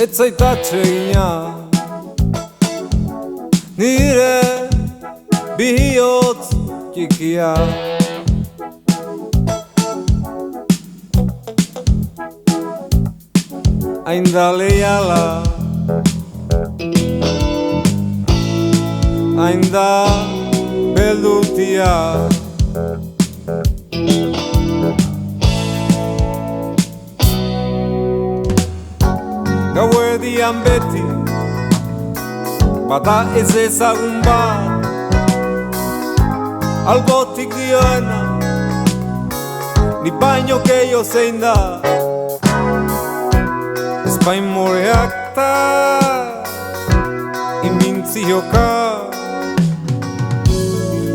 Ez zaitatxegina nire bihotz txikia. Hain da leiala, hain da beldurtia. Gauerdian beti bada ez ezagun bat, albotik dioena ni baino keio zein da. Ezpain moreak ta imintzioka,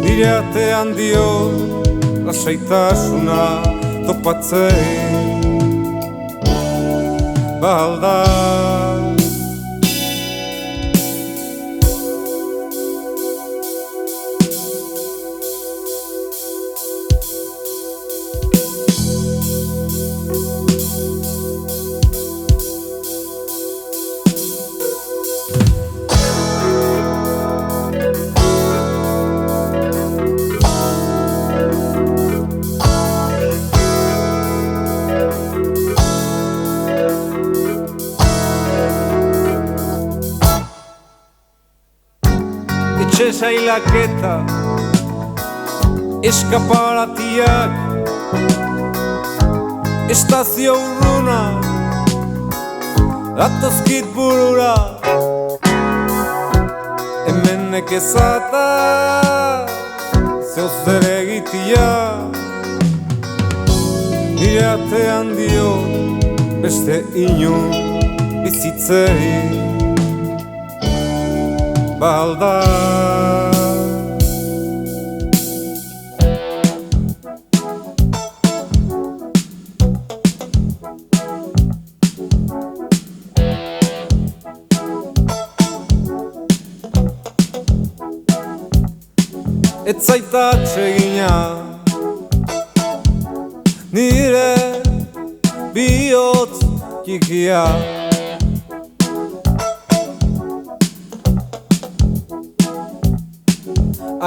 nire atean dio lasaitasuna topatzei balda. Etxe sailaketa, eskaparatiak, estazio urruna, datozkit burura. Hemen nekezata, zehoz zer egitia, nire atean dio beste inun bizitzei balda. Ez zaitatxegina nire bihotz txikia.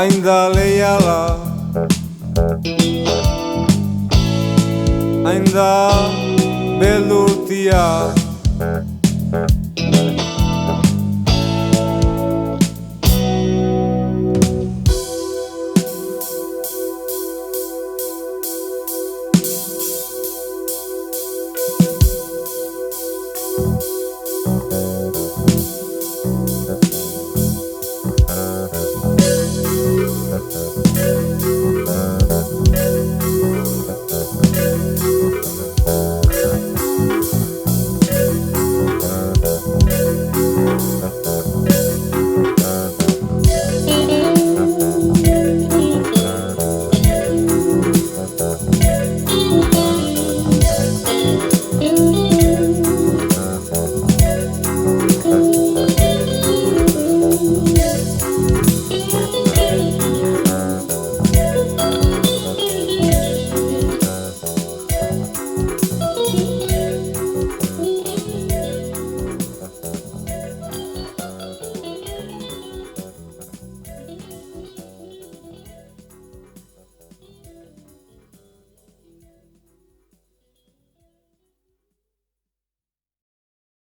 Hain da leiala, hain da beldurtia.